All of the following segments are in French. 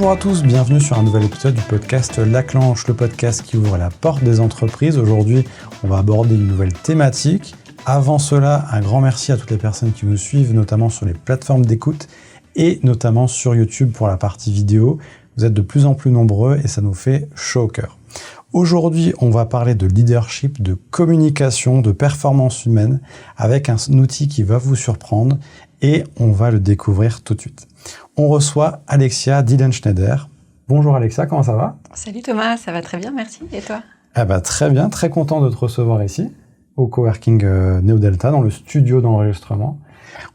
Bonjour à tous, bienvenue sur un nouvel épisode du podcast La Clanche, le podcast qui ouvre la porte des entreprises. Aujourd'hui, on va aborder une nouvelle thématique. Avant cela, un grand merci à toutes les personnes qui nous suivent, notamment sur les plateformes d'écoute et notamment sur YouTube pour la partie vidéo. Vous êtes de plus en plus nombreux et ça nous fait chaud au cœur. Aujourd'hui, on va parler de leadership, de communication, de performance humaine avec un outil qui va vous surprendre et on va le découvrir tout de suite. On reçoit Alexia Dillenschneider. Bonjour Alexia, comment ça va ? Salut Thomas, ça va très bien, merci. Et toi ? Très bien, très content de te recevoir ici, au coworking Néo-Delta, dans le studio d'enregistrement.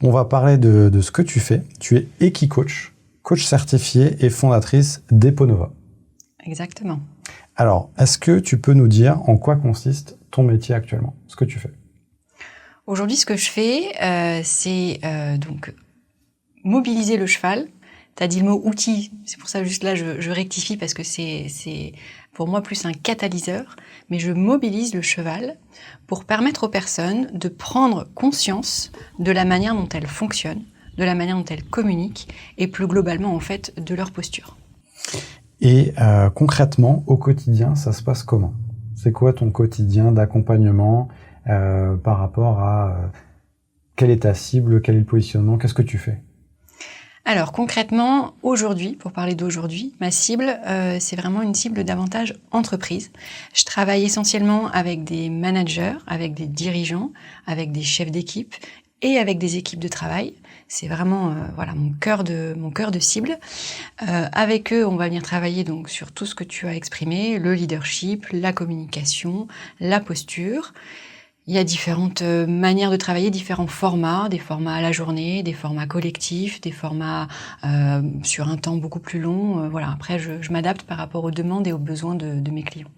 On va parler de ce que tu fais. Tu es Equicoach, coach certifié et fondatrice d'Eponova. Exactement. Alors, est-ce que tu peux nous dire en quoi consiste ton métier actuellement, ce que tu fais ? Aujourd'hui, ce que je fais, c'est donc mobiliser le cheval. Tu as dit le mot outil, c'est pour ça juste là je rectifie parce que c'est pour moi plus un catalyseur, mais je mobilise le cheval pour permettre aux personnes de prendre conscience de la manière dont elles fonctionnent, de la manière dont elles communiquent et plus globalement en fait de leur posture. Et concrètement, au quotidien, ça se passe comment ? C'est quoi ton quotidien d'accompagnement par rapport à quelle est ta cible, quel est le positionnement, qu'est-ce que tu fais ? Alors concrètement, aujourd'hui, pour parler d'aujourd'hui, ma cible, c'est vraiment une cible davantage entreprise. Je travaille essentiellement avec des managers, avec des dirigeants, avec des chefs d'équipe et avec des équipes de travail. C'est vraiment mon cœur de cible. Avec eux, on va venir travailler donc sur tout ce que tu as exprimé, le leadership, la communication, la posture. Il y a différentes manières de travailler, différents formats, des formats à la journée, des formats collectifs, des formats sur un temps beaucoup plus long. Après, je m'adapte par rapport aux demandes et aux besoins de mes clients.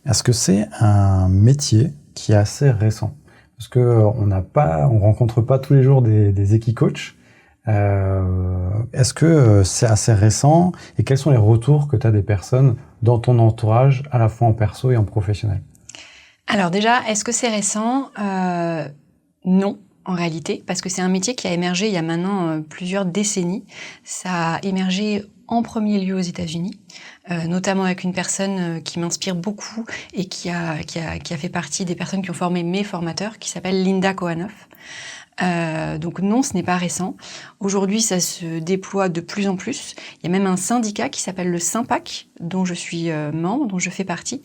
Est-ce que c'est un métier qui est assez récent ? Parce que on rencontre pas tous les jours des Equicoach. Est-ce que c'est assez récent et quels sont les retours que tu as des personnes dans ton entourage, à la fois en perso et en professionnel ? Alors déjà, est-ce que c'est récent ? Non, en réalité, parce que c'est un métier qui a émergé il y a maintenant plusieurs décennies. Ça a émergé en premier lieu aux États-Unis, notamment avec une personne qui m'inspire beaucoup et qui a fait partie des personnes qui ont formé mes formateurs, qui s'appelle Linda Kohanoff. Donc non, ce n'est pas récent. Aujourd'hui, ça se déploie de plus en plus. Il y a même un syndicat qui s'appelle le SYNPAC, dont je suis membre, dont je fais partie,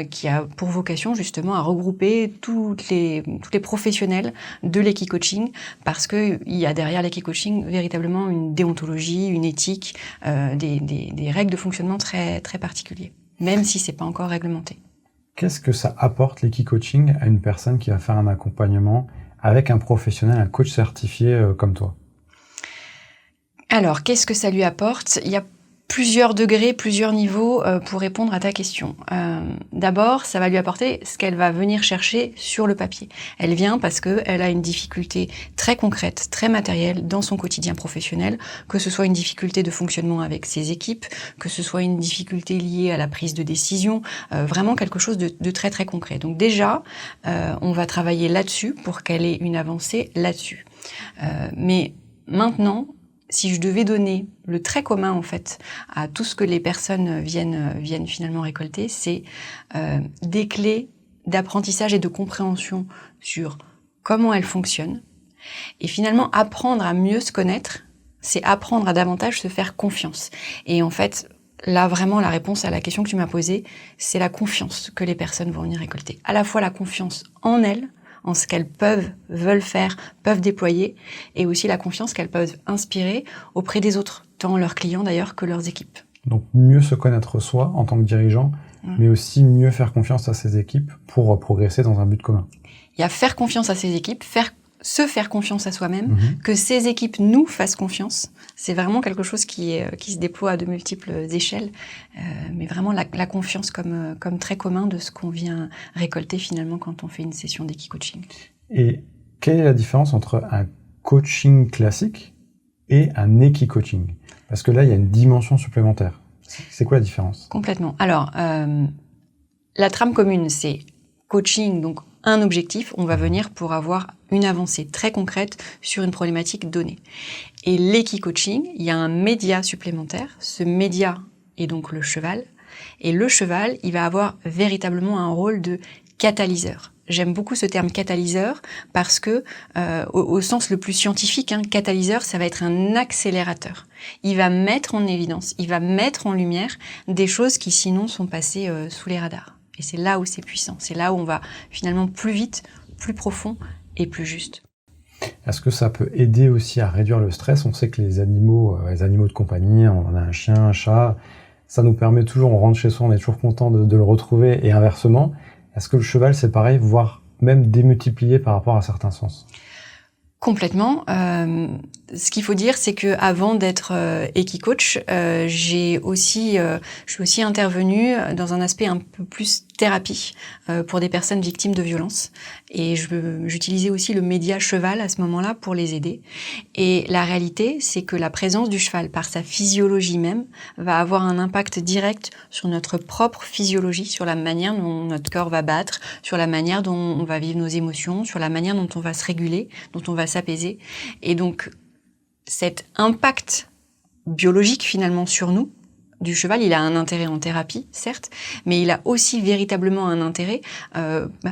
qui a pour vocation justement à regrouper tous les professionnels de l'equicoaching, parce que il y a derrière l'equicoaching véritablement une déontologie, une éthique, des règles de fonctionnement très très particuliers, même si c'est pas encore réglementé. Qu'est-ce que ça apporte l'equicoaching à une personne qui va faire un accompagnement avec un professionnel, un coach certifié comme toi ? Alors, qu'est-ce que ça lui apporte ? Il y a plusieurs degrés, plusieurs niveaux pour répondre à ta question. D'abord, ça va lui apporter ce qu'elle va venir chercher sur le papier. Elle vient parce qu'elle a une difficulté très concrète, très matérielle dans son quotidien professionnel, que ce soit une difficulté de fonctionnement avec ses équipes, que ce soit une difficulté liée à la prise de décision, vraiment quelque chose de très très concret. Donc déjà, on va travailler là-dessus pour qu'elle ait une avancée là-dessus. Mais maintenant, si je devais donner le trait commun en fait à tout ce que les personnes viennent finalement récolter, c'est des clés d'apprentissage et de compréhension sur comment elles fonctionnent. Et finalement, apprendre à mieux se connaître, c'est apprendre à davantage se faire confiance. Et en fait, là vraiment la réponse à la question que tu m'as posée, c'est la confiance que les personnes vont venir récolter. À la fois la confiance en elles, en ce qu'elles veulent faire, peuvent déployer, et aussi la confiance qu'elles peuvent inspirer auprès des autres, tant leurs clients d'ailleurs que leurs équipes. Donc mieux se connaître soi en tant que dirigeant, mais aussi mieux faire confiance à ses équipes pour progresser dans un but commun. Il y a faire confiance à ses équipes, se faire confiance à soi-même, que ces équipes nous fassent confiance. C'est vraiment quelque chose qui se déploie à de multiples échelles, mais vraiment la confiance comme trait commun de ce qu'on vient récolter finalement quand on fait une session d'equicoaching. Et quelle est la différence entre un coaching classique et un equicoaching ? Parce que là, il y a une dimension supplémentaire. C'est quoi la différence ? Complètement. Alors, la trame commune, c'est coaching, donc un objectif, on va venir pour avoir une avancée très concrète sur une problématique donnée. Et l'équi-coaching, il y a un média supplémentaire. Ce média est donc le cheval. Et le cheval, il va avoir véritablement un rôle de catalyseur. J'aime beaucoup ce terme catalyseur parce que, au sens le plus scientifique, catalyseur, ça va être un accélérateur. Il va mettre en évidence, il va mettre en lumière des choses qui sinon sont passées sous les radars. Et c'est là où c'est puissant. C'est là où on va finalement plus vite, plus profond et plus juste. Est-ce que ça peut aider aussi à réduire le stress? On sait que les animaux de compagnie, on a un chien, un chat, ça nous permet toujours, on rentre chez soi, on est toujours content de le retrouver et inversement. Est-ce que le cheval, c'est pareil, voire même démultiplié par rapport à certains sens? Complètement. Ce qu'il faut dire, c'est que avant d'être équi-coach, je suis aussi intervenue dans un aspect un peu plus thérapie pour des personnes victimes de violences. Et j'utilisais aussi le média cheval à ce moment-là pour les aider. Et la réalité, c'est que la présence du cheval, par sa physiologie même, va avoir un impact direct sur notre propre physiologie, sur la manière dont notre corps va battre, sur la manière dont on va vivre nos émotions, sur la manière dont on va se réguler, dont on va s'apaiser. Et donc, cet impact biologique finalement sur nous, du cheval, il a un intérêt en thérapie, certes, mais il a aussi véritablement un intérêt,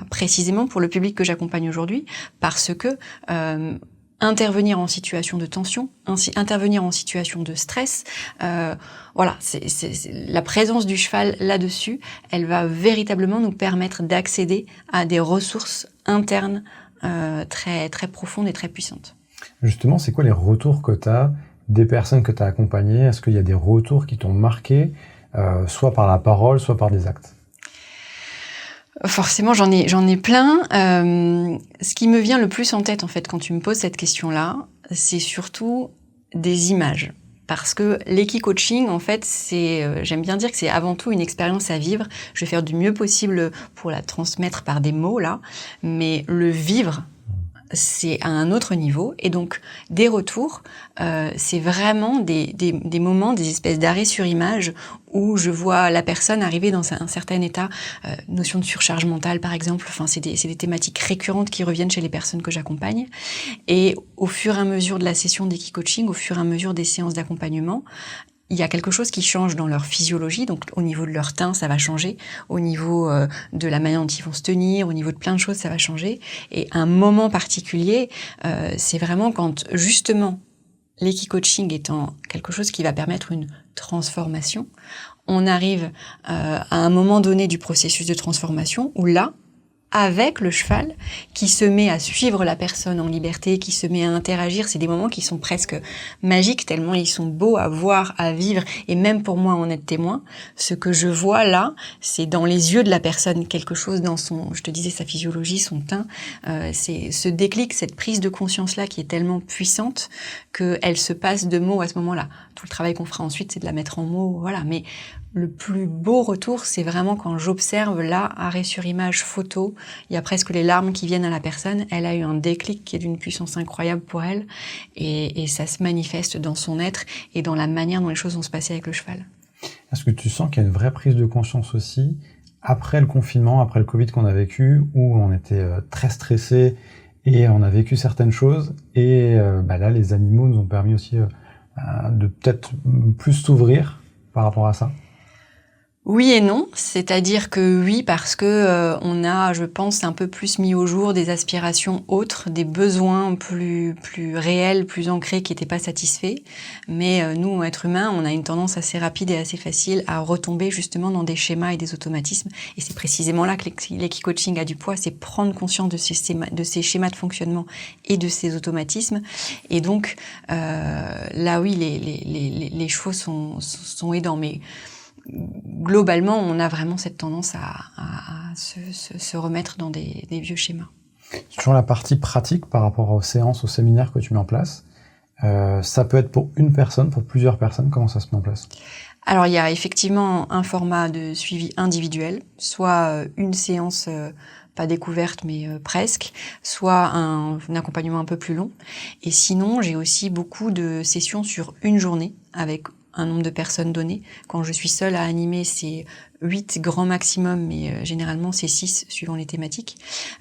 précisément pour le public que j'accompagne aujourd'hui, parce que intervenir en situation de tension, intervenir en situation de stress, c'est la présence du cheval là-dessus, elle va véritablement nous permettre d'accéder à des ressources internes très, très profondes et très puissantes. Justement, c'est quoi les retours que tu as des personnes que tu as accompagnées? Est-ce qu'il y a des retours qui t'ont marqué, soit par la parole, soit par des actes? Forcément, j'en ai plein. Ce qui me vient le plus en tête, en fait, quand tu me poses cette question-là, c'est surtout des images. Parce que l'équi-coaching, en fait, j'aime bien dire que c'est avant tout une expérience à vivre. Je vais faire du mieux possible pour la transmettre par des mots, là. Mais le vivre, c'est à un autre niveau. Et donc, des retours, c'est vraiment des moments, des espèces d'arrêts sur image où je vois la personne arriver dans un certain état, notion de surcharge mentale, par exemple. Enfin, c'est des thématiques récurrentes qui reviennent chez les personnes que j'accompagne. Et au fur et à mesure de la session d'équi-coaching, au fur et à mesure des séances d'accompagnement, il y a quelque chose qui change dans leur physiologie, donc au niveau de leur teint, ça va changer, au niveau de la manière dont ils vont se tenir, au niveau de plein de choses, ça va changer. Et un moment particulier, c'est vraiment quand, justement, l'équi-coaching étant quelque chose qui va permettre une transformation, on arrive à un moment donné du processus de transformation où là, avec le cheval, qui se met à suivre la personne en liberté, qui se met à interagir. C'est des moments qui sont presque magiques, tellement ils sont beaux à voir, à vivre, et même pour moi en être témoin. Ce que je vois là, c'est dans les yeux de la personne, quelque chose dans je te disais, sa physiologie, son teint. C'est ce déclic, cette prise de conscience-là qui est tellement puissante qu'elle se passe de mots à ce moment-là. Tout le travail qu'on fera ensuite, c'est de la mettre en mots, voilà. Mais le plus beau retour, c'est vraiment quand j'observe là, arrêt sur image, photo, il y a presque les larmes qui viennent à la personne. Elle a eu un déclic qui est d'une puissance incroyable pour elle, et ça se manifeste dans son être et dans la manière dont les choses vont se passer avec le cheval. Est-ce que tu sens qu'il y a une vraie prise de conscience aussi, après le confinement, après le Covid qu'on a vécu, où on était très stressés et on a vécu certaines choses, et là, les animaux nous ont permis aussi de peut-être plus s'ouvrir par rapport à ça? Oui et non, c'est-à-dire que oui, parce que on a, je pense, un peu plus mis au jour des aspirations autres, des besoins plus réels, plus ancrés, qui n'étaient pas satisfaits. Mais nous, êtres humains, on a une tendance assez rapide et assez facile à retomber justement dans des schémas et des automatismes. Et c'est précisément là que l'équi-coaching a du poids, c'est prendre conscience de ces schémas de fonctionnement et de ces automatismes. Et donc là, oui, les chevaux sont aidants, mais globalement, on a vraiment cette tendance à se remettre dans des vieux schémas. Sur la partie pratique par rapport aux séances, aux séminaires que tu mets en place, ça peut être pour une personne, pour plusieurs personnes, comment ça se met en place? Alors, il y a effectivement un format de suivi individuel, soit une séance pas découverte, mais presque, soit un accompagnement un peu plus long. Et sinon, j'ai aussi beaucoup de sessions sur une journée, avec un nombre de personnes donné. Quand je suis seule à animer, c'est 8 grand maximum, mais généralement c'est 6 suivant les thématiques.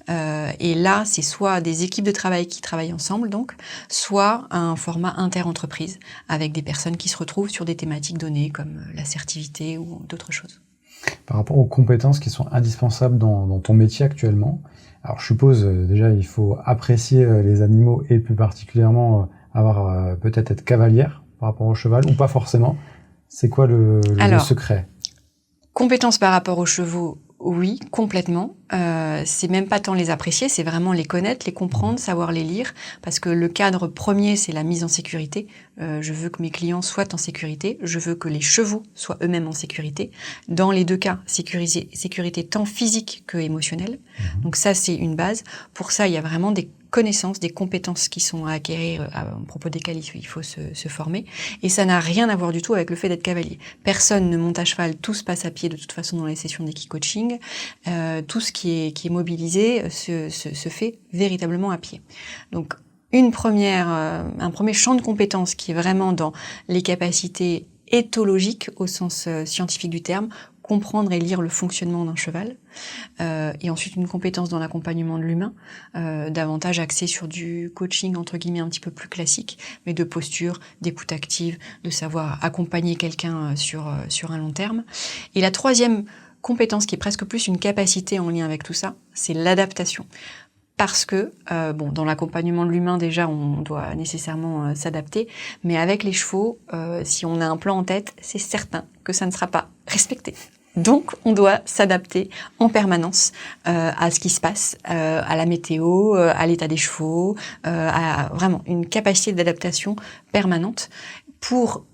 Et là, c'est soit des équipes de travail qui travaillent ensemble, donc, soit un format inter-entreprise, avec des personnes qui se retrouvent sur des thématiques données, comme l'assertivité ou d'autres choses. Par rapport aux compétences qui sont indispensables dans ton métier actuellement, alors je suppose déjà il faut apprécier les animaux et plus particulièrement avoir peut-être être cavalière par rapport au cheval ou pas forcément. C'est quoi le secret? Compétences par rapport aux chevaux, oui, complètement. C'est même pas tant les apprécier, c'est vraiment les connaître, les comprendre, savoir les lire, parce que le cadre premier, c'est la mise en sécurité. Je veux que mes clients soient en sécurité, je veux que les chevaux soient eux-mêmes en sécurité. Dans les deux cas, sécurité tant physique que émotionnelle. Donc ça, c'est une base. Pour ça, il y a vraiment des connaissances, des compétences qui sont à acquérir, à propos desquelles il faut se former. Et ça n'a rien à voir du tout avec le fait d'être cavalier. Personne ne monte à cheval, tout se passe à pied de toute façon dans les sessions d'équicoaching. Tout ce qui est mobilisé se fait véritablement à pied. Donc un premier champ de compétences qui est vraiment dans les capacités éthologiques au sens scientifique du terme, comprendre et lire le fonctionnement d'un cheval, et ensuite une compétence dans l'accompagnement de l'humain, davantage axée sur du coaching entre guillemets un petit peu plus classique, mais de posture, d'écoute active, de savoir accompagner quelqu'un sur un long terme. Et la troisième compétence qui est presque plus une capacité en lien avec tout ça, c'est l'adaptation. Parce que, dans l'accompagnement de l'humain, déjà, on doit nécessairement s'adapter, mais avec les chevaux, si on a un plan en tête, c'est certain que ça ne sera pas respecté. Donc, on doit s'adapter en permanence à ce qui se passe, à la météo, à l'état des chevaux, à vraiment une capacité d'adaptation permanente pour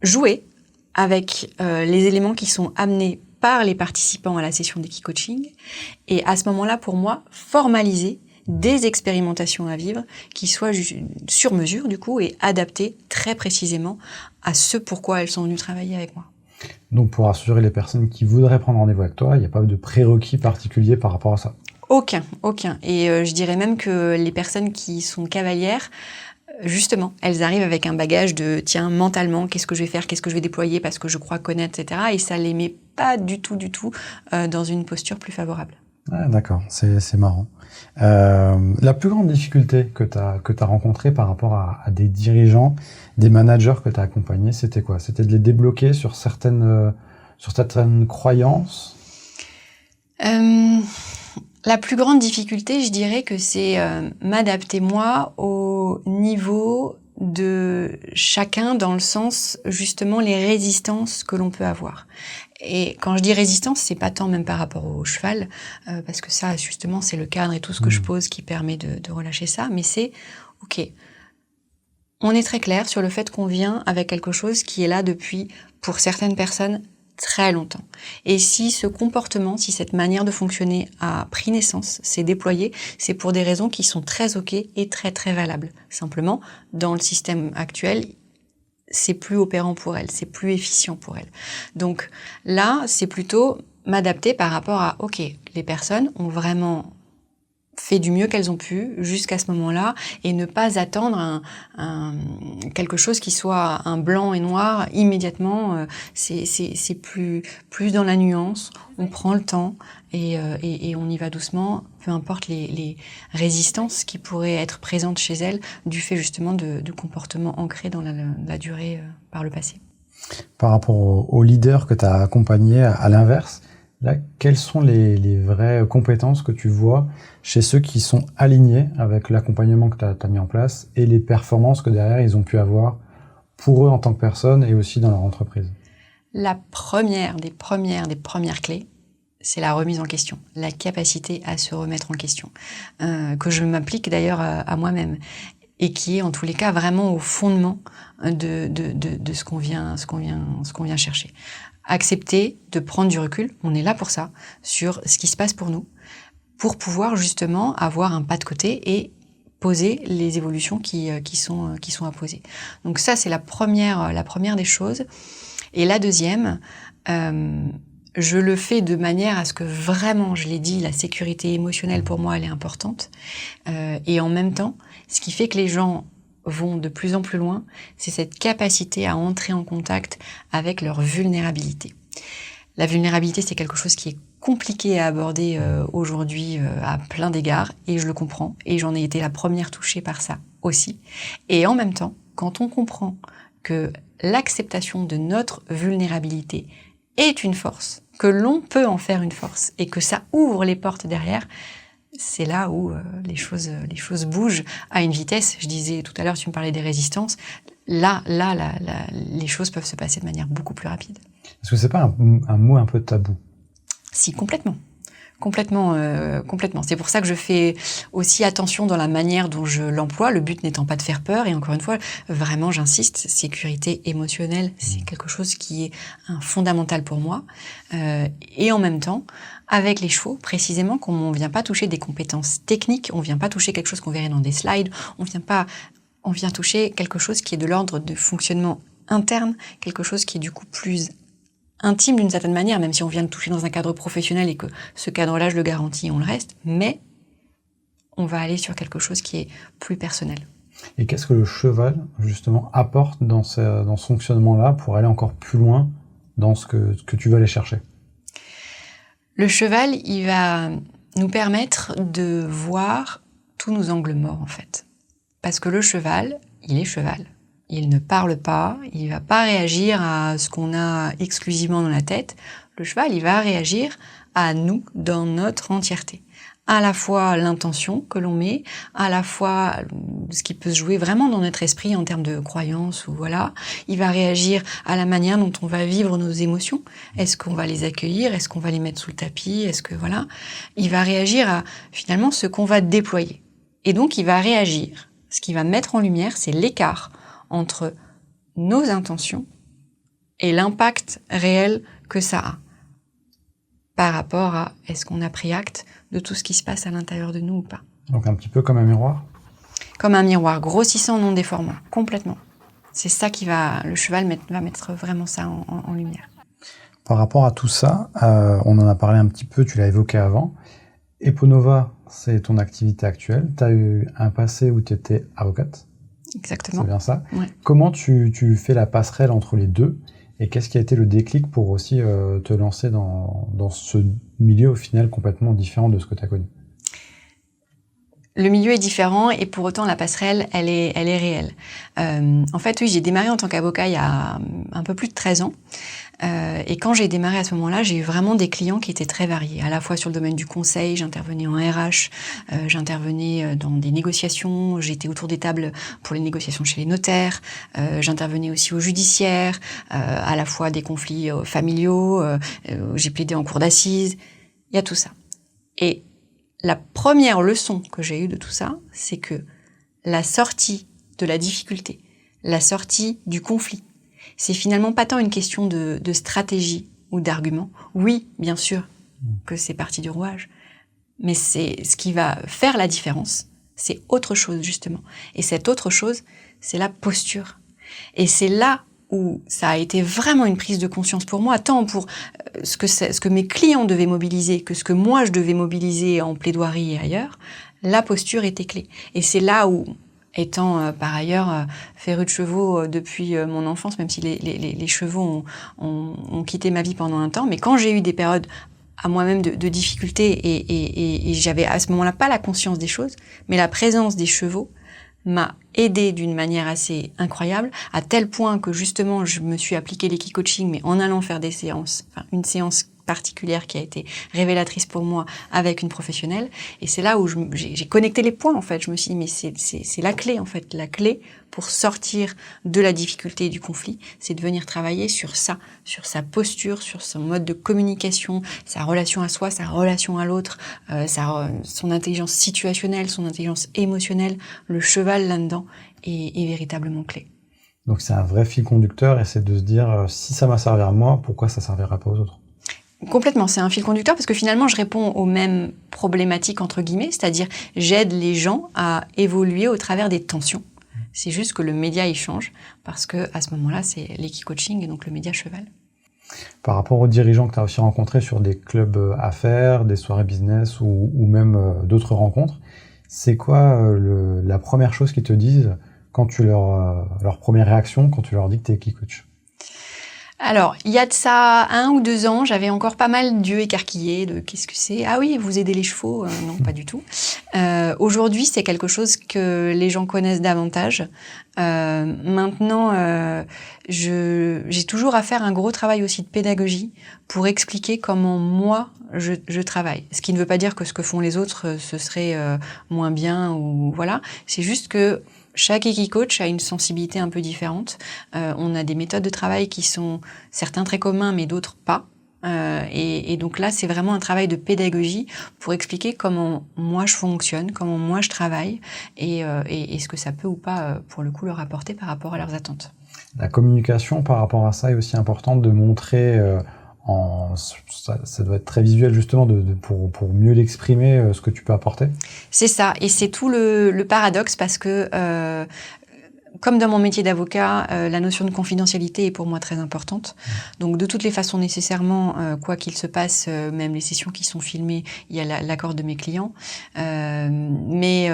jouer avec les éléments qui sont amenés par les participants à la session d'équicoaching, et à ce moment-là, pour moi, formaliser des expérimentations à vivre qui soient sur mesure, du coup, et adaptées très précisément à ce pourquoi elles sont venues travailler avec moi. Donc, pour assurer les personnes qui voudraient prendre rendez-vous avec toi, il n'y a pas de prérequis particulier par rapport à ça? Aucun. Et je dirais même que les personnes qui sont cavalières, justement, elles arrivent avec un bagage de « tiens, mentalement, qu'est-ce que je vais faire, qu'est-ce que je vais déployer parce que je crois connaître, etc. » Et ça les met pas du tout dans une posture plus favorable. Ah, d'accord, c'est marrant. La plus grande difficulté que t'as rencontrée par rapport à des dirigeants, des managers que t'as accompagnés, c'était quoi? C'était de les débloquer sur certaines croyances? La plus grande difficulté, je dirais que c'est m'adapter moi au niveau de chacun, dans le sens justement les résistances que l'on peut avoir. Et quand je dis résistance, c'est pas tant même par rapport au cheval, parce que ça justement c'est le cadre et tout ce que je pose qui permet de relâcher ça, mais c'est ok. On est très clair sur le fait qu'on vient avec quelque chose qui est là depuis, pour certaines personnes, très longtemps. Et si ce comportement, si cette manière de fonctionner a pris naissance, s'est déployé, c'est pour des raisons qui sont très ok et très très valables. Simplement, dans le système actuel, c'est plus opérant pour elle, c'est plus efficient pour elle. Donc là, c'est plutôt m'adapter par rapport à ok, les personnes ont vraiment fait du mieux qu'elles ont pu jusqu'à ce moment-là et ne pas attendre quelque chose qui soit un blanc et noir immédiatement. C'est plus dans la nuance. On prend le temps et on y va doucement, peu importe les résistances qui pourraient être présentes chez elles du fait justement de comportements ancrés dans la durée par le passé. Par rapport aux leaders que tu as accompagnés, à l'inverse, là, quelles sont les vraies compétences que tu vois chez ceux qui sont alignés avec l'accompagnement que tu as mis en place et les performances que derrière ils ont pu avoir pour eux en tant que personne et aussi dans leur entreprise? La première des premières clés, c'est la remise en question, la capacité à se remettre en question, que je m'applique d'ailleurs à moi-même et qui est en tous les cas vraiment au fondement de ce qu'on vient chercher. Accepter de prendre du recul, on est là pour ça, sur ce qui se passe pour nous, pour pouvoir justement avoir un pas de côté et poser les évolutions qui sont à poser. Donc ça, c'est la première des choses. Et la deuxième, je le fais de manière à ce que vraiment, je l'ai dit, la sécurité émotionnelle pour moi, elle est importante. Et en même temps, ce qui fait que les gens vont de plus en plus loin, c'est cette capacité à entrer en contact avec leur vulnérabilité. La vulnérabilité, c'est quelque chose qui est compliqué à aborder aujourd'hui à plein d'égards, et je le comprends, et j'en ai été la première touchée par ça aussi. Et en même temps, quand on comprend que l'acceptation de notre vulnérabilité est une force, que l'on peut en faire une force, et que ça ouvre les portes derrière, c'est là où les choses bougent à une vitesse. Je disais tout à l'heure, tu me parlais des résistances. Là, les choses peuvent se passer de manière beaucoup plus rapide. Est-ce que c'est pas un mot un peu tabou ? Si, complètement. Complètement. C'est pour ça que je fais aussi attention dans la manière dont je l'emploie, le but n'étant pas de faire peur. Et encore une fois, vraiment, j'insiste, sécurité émotionnelle, c'est quelque chose qui est fondamental pour moi. Et en même temps, avec les chevaux, précisément, comme on vient pas toucher des compétences techniques, on vient pas toucher quelque chose qu'on verrait dans des slides, on vient toucher quelque chose qui est de l'ordre de fonctionnement interne, quelque chose qui est du coup plus intime d'une certaine manière, même si on vient de toucher dans un cadre professionnel et que ce cadre-là, je le garantis, on le reste, mais on va aller sur quelque chose qui est plus personnel. Et qu'est-ce que le cheval, justement, apporte dans ce fonctionnement-là pour aller encore plus loin dans ce que tu vas aller chercher ? Le cheval, il va nous permettre de voir tous nos angles morts, en fait. Parce que le cheval, il est cheval. Il ne parle pas, il va pas réagir à ce qu'on a exclusivement dans la tête. Le cheval, il va réagir à nous dans notre entièreté. À la fois l'intention que l'on met, à la fois ce qui peut se jouer vraiment dans notre esprit en termes de croyances ou voilà. Il va réagir à la manière dont on va vivre nos émotions. Est-ce qu'on va les accueillir? Est-ce qu'on va les mettre sous le tapis? Est-ce que voilà? Il va réagir à finalement ce qu'on va déployer. Et donc il va réagir. Ce qui va mettre en lumière, c'est l'écart entre nos intentions et l'impact réel que ça a par rapport à est-ce qu'on a pris acte de tout ce qui se passe à l'intérieur de nous ou pas. Donc un petit peu comme un miroir ? Comme un miroir, grossissant, non déformant, complètement. C'est ça le cheval va mettre vraiment ça en lumière. Par rapport à tout ça, on en a parlé un petit peu, tu l'as évoqué avant. Eponova, c'est ton activité actuelle. Tu as eu un passé où tu étais avocate. Exactement. C'est bien ça. Ouais. Comment tu fais la passerelle entre les deux et qu'est-ce qui a été le déclic pour aussi te lancer dans ce milieu au final complètement différent de ce que tu as connu ? Le milieu est différent et pour autant la passerelle, elle est réelle. En fait, oui, j'ai démarré en tant qu'avocat il y a un peu plus de 13 ans. Et quand j'ai démarré à ce moment-là, j'ai eu vraiment des clients qui étaient très variés. À la fois sur le domaine du conseil, j'intervenais en RH, j'intervenais dans des négociations, j'étais autour des tables pour les négociations chez les notaires, j'intervenais aussi au judiciaire, à la fois des conflits familiaux, j'ai plaidé en cour d'assises, il y a tout ça. Et la première leçon que j'ai eue de tout ça, c'est que la sortie de la difficulté, la sortie du conflit, c'est finalement pas tant une question de stratégie ou d'argument. Oui, bien sûr que c'est partie du rouage, mais c'est ce qui va faire la différence, c'est autre chose justement. Et cette autre chose, c'est la posture. Et c'est là où ça a été vraiment une prise de conscience pour moi, tant pour ce que mes clients devaient mobiliser que ce que moi je devais mobiliser en plaidoirie et ailleurs, la posture était clé. Et c'est là où, étant par ailleurs féru de chevaux depuis mon enfance, même si les chevaux ont quitté ma vie pendant un temps, mais quand j'ai eu des périodes à moi-même de difficultés et j'avais à ce moment-là pas la conscience des choses, mais la présence des chevaux m'a aidé d'une manière assez incroyable, à tel point que justement je me suis appliqué l'équi-coaching, mais en allant faire des séances, une séance particulière qui a été révélatrice pour moi avec une professionnelle. Et c'est là où j'ai connecté les points, en fait. Je me suis dit, mais c'est la clé, en fait. La clé pour sortir de la difficulté et du conflit, c'est de venir travailler sur ça, sur sa posture, sur son mode de communication, sa relation à soi, sa relation à l'autre, son intelligence situationnelle, son intelligence émotionnelle. Le cheval là-dedans est véritablement clé. Donc c'est un vrai fil conducteur et c'est de se dire, si ça m'a servi à moi, pourquoi ça servira pas aux autres ? Complètement, c'est un fil conducteur parce que finalement je réponds aux mêmes problématiques entre guillemets, c'est-à-dire j'aide les gens à évoluer au travers des tensions. C'est juste que le média il change parce que à ce moment-là c'est l'équi-coaching et donc le média cheval. Par rapport aux dirigeants que tu as aussi rencontrés sur des clubs affaires, des soirées business ou même d'autres rencontres, c'est quoi la première chose qu'ils te disent quand tu leur première réaction quand tu leur dis que tu es Equicoach? Alors, il y a de ça 1 ou 2 ans, j'avais encore pas mal d'yeux écarquillés de qu'est-ce que c'est? Ah oui, vous aidez les chevaux? Non, pas du tout. Aujourd'hui, c'est quelque chose que les gens connaissent davantage. Maintenant, j'ai toujours à faire un gros travail aussi de pédagogie pour expliquer comment moi je travaille. Ce qui ne veut pas dire que ce que font les autres ce serait moins bien ou voilà. C'est juste que chaque Equicoach a une sensibilité un peu différente. On a des méthodes de travail qui sont certains très communs, mais d'autres pas. Et donc là, c'est vraiment un travail de pédagogie pour expliquer comment moi je fonctionne, comment moi je travaille, et ce que ça peut ou pas, pour le coup, leur apporter par rapport à leurs attentes. La communication par rapport à ça est aussi importante de montrer... ça doit être très visuel justement pour mieux l'exprimer, ce que tu peux apporter. C'est ça, et c'est tout le paradoxe parce que comme dans mon métier d'avocat, la notion de confidentialité est pour moi très importante. Donc de toutes les façons, nécessairement, quoi qu'il se passe, même les sessions qui sont filmées, il y a l'accord de mes clients. Mais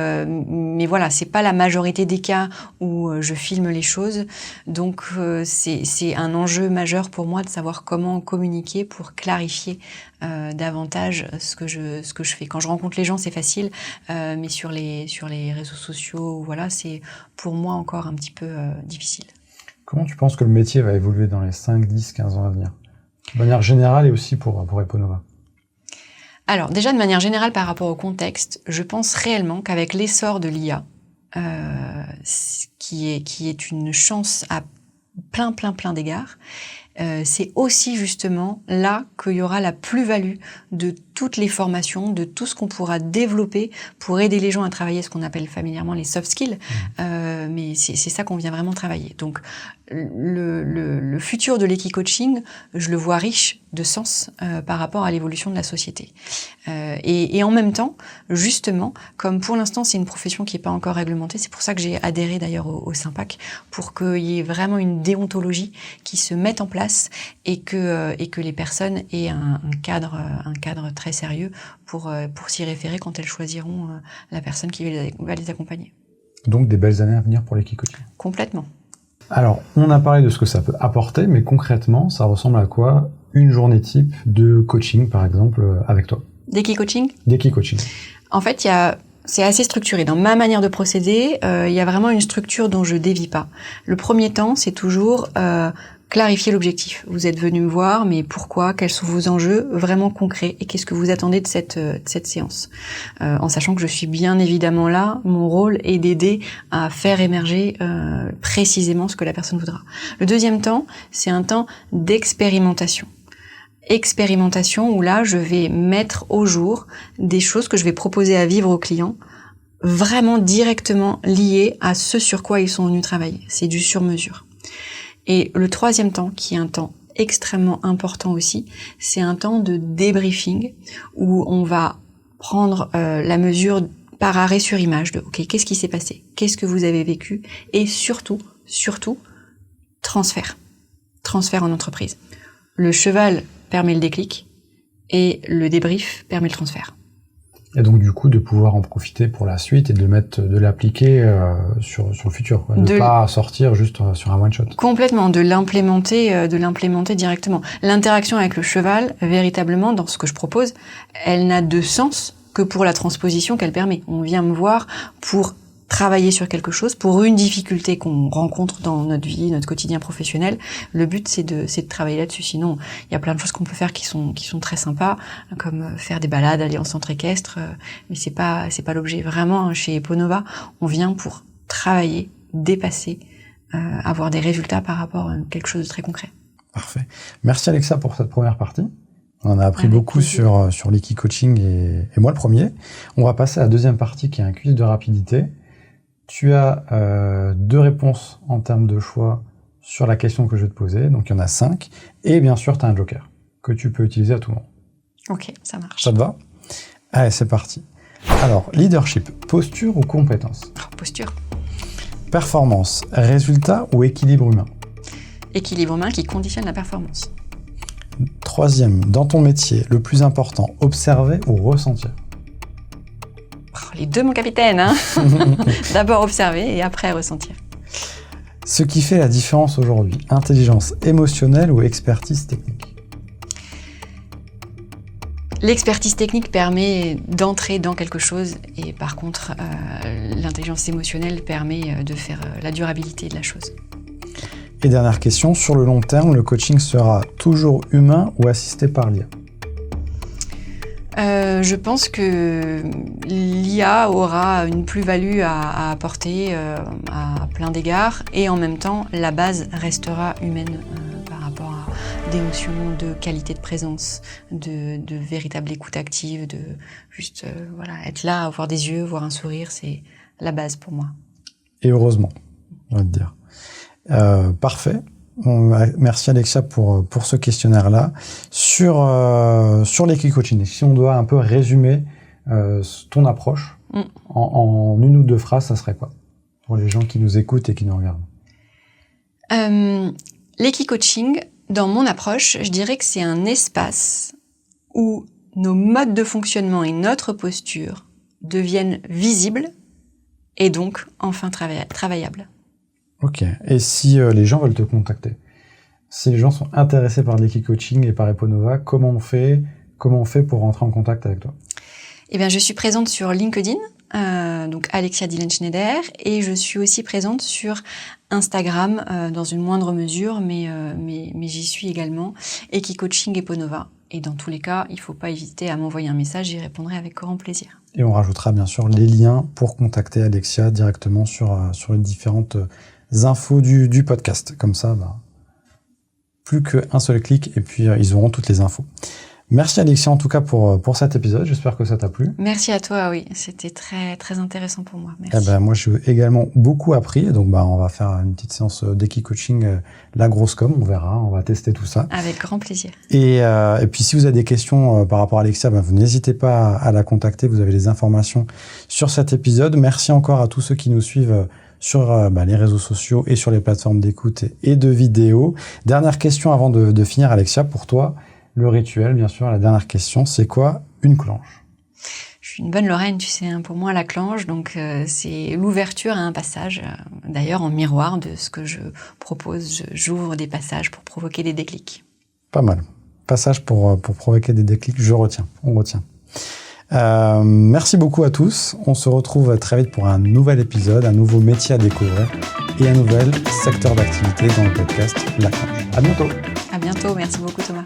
voilà, c'est pas la majorité des cas où je filme les choses. Donc c'est un enjeu majeur pour moi de savoir comment communiquer pour clarifier davantage ce que je fais. Quand je rencontre les gens, c'est facile, mais sur les réseaux sociaux, voilà, c'est pour moi encore un petit peu difficile. Comment tu penses que le métier va évoluer dans les 5, 10, 15 ans à venir? De manière générale et aussi pour Eponova. Alors, déjà, de manière générale, par rapport au contexte, je pense réellement qu'avec l'essor de l'IA, qui est une chance à plein d'égards, c'est aussi justement là qu'il y aura la plus-value de toutes les formations, de tout ce qu'on pourra développer pour aider les gens à travailler ce qu'on appelle familièrement les soft skills. Mais c'est ça qu'on vient vraiment travailler. Donc le futur de l'Equicoaching, je le vois riche de sens par rapport à l'évolution de la société. Et en même temps, justement, comme pour l'instant c'est une profession qui n'est pas encore réglementée, c'est pour ça que j'ai adhéré d'ailleurs au SYMPAC, pour qu'il y ait vraiment une déontologie qui se mette en place et que les personnes aient un cadre très sérieux pour s'y référer quand elles choisiront la personne qui va les accompagner. Donc des belles années à venir pour l'Equicoaching. Complètement. Alors, on a parlé de ce que ça peut apporter, mais concrètement, ça ressemble à quoi une journée type de coaching, par exemple, avec toi? D'Equicoaching? D'Equicoaching. En fait, c'est assez structuré. Dans ma manière de procéder, il y a vraiment une structure dont je dévie pas. Le premier temps, c'est toujours clarifier l'objectif. Vous êtes venu me voir, mais pourquoi? Quels sont vos enjeux vraiment concrets? Et qu'est-ce que vous attendez de cette séance? En sachant que je suis bien évidemment là, mon rôle est d'aider à faire émerger précisément ce que la personne voudra. Le deuxième temps, c'est un temps d'expérimentation. Expérimentation où là, je vais mettre au jour des choses que je vais proposer à vivre aux clients, vraiment directement liées à ce sur quoi ils sont venus travailler. C'est du sur-mesure. Et le troisième temps, qui est un temps extrêmement important aussi, c'est un temps de débriefing où on va prendre la mesure par arrêt sur image de OK, qu'est-ce qui s'est passé? Qu'est-ce que vous avez vécu? Et surtout, transfert en entreprise. Le cheval permet le déclic et le débrief permet le transfert. Et donc du coup de pouvoir en profiter pour la suite et de l'appliquer sur le futur, quoi. De pas sortir juste sur un one shot. Complètement, de l'implémenter directement. L'interaction avec le cheval, véritablement dans ce que je propose, elle n'a de sens que pour la transposition qu'elle permet. On vient me voir pour travailler sur quelque chose, pour une difficulté qu'on rencontre dans notre vie, notre quotidien professionnel. Le but, c'est de travailler là-dessus. Sinon, il y a plein de choses qu'on peut faire qui sont très sympas, comme faire des balades, aller en centre équestre, mais c'est pas l'objet. Vraiment, chez Eponova, on vient pour travailler, dépasser, avoir des résultats par rapport à quelque chose de très concret. Parfait. Merci Alexa pour cette première partie. On en a appris beaucoup sur l'Equicoaching et moi le premier. On va passer à la deuxième partie qui est un quiz de rapidité. Tu as 2 réponses en termes de choix sur la question que je vais te poser, donc il y en a 5. Et bien sûr, tu as un joker que tu peux utiliser à tout moment. Ok, ça marche. Ça te va? Allez, c'est parti. Alors, leadership, posture ou compétence? Posture. Performance, résultat ou équilibre humain? Équilibre humain qui conditionne la performance. Troisième, dans ton métier, le plus important, observer ou ressentir? Les deux, mon capitaine, hein. D'abord observer et après ressentir. Ce qui fait la différence aujourd'hui, intelligence émotionnelle ou expertise technique? L'expertise technique permet d'entrer dans quelque chose et par contre, l'intelligence émotionnelle permet de faire la durabilité de la chose. Et dernière question, sur le long terme, le coaching sera toujours humain ou assisté par l'IA? Je pense que l'IA aura une plus-value à apporter à plein d'égards et en même temps, la base restera humaine par rapport à des notions de qualité de présence, de véritable écoute active, de juste être là, avoir des yeux, voir un sourire, c'est la base pour moi. Et heureusement, on va te dire. Parfait. Merci Alexia pour ce questionnaire-là. Sur l'équicoaching, si on doit un peu résumer ton approche en une ou deux phrases, ça serait quoi pour les gens qui nous écoutent et qui nous regardent? L'équicoaching, dans mon approche, je dirais que c'est un espace où nos modes de fonctionnement et notre posture deviennent visibles et donc enfin travaillables. Ok. Et si les gens veulent te contacter, si les gens sont intéressés par l'équicoaching et par Eponova, comment on fait pour rentrer en contact avec toi? Eh bien, je suis présente sur LinkedIn, donc Alexia Dillen-Schneider, et je suis aussi présente sur Instagram dans une moindre mesure, mais j'y suis également, Equicoaching Eponova. Et dans tous les cas, il ne faut pas hésiter à m'envoyer un message, j'y répondrai avec grand plaisir. Et on rajoutera bien sûr les liens pour contacter Alexia directement sur les différentes infos du podcast. Comme ça, plus qu'un seul clic et puis ils auront toutes les infos. Merci Alexia en tout cas pour cet épisode. J'espère que ça t'a plu. Merci à toi, oui. C'était très, très intéressant pour moi. Merci. Moi, j'ai également beaucoup appris. Donc, on va faire une petite séance d'équicoaching, la grosse com. On verra. On va tester tout ça. Avec grand plaisir. Et puis, si vous avez des questions par rapport à Alexia, vous n'hésitez pas à la contacter. Vous avez les informations sur cet épisode. Merci encore à tous ceux qui nous suivent sur les réseaux sociaux et sur les plateformes d'écoute et de vidéos. Dernière question avant de finir, Alexia, pour toi. Le rituel, bien sûr, la dernière question, c'est quoi une clenche? Je suis une bonne Lorraine, tu sais, pour moi la clenche, donc c'est l'ouverture à un passage, d'ailleurs en miroir de ce que je propose, j'ouvre des passages pour provoquer des déclics. Pas mal. Passage pour provoquer des déclics, on retient. Merci beaucoup à tous, on se retrouve très vite pour un nouvel épisode, un nouveau métier à découvrir et un nouvel secteur d'activité dans le podcast La Clenche. À bientôt. À bientôt, merci beaucoup Thomas.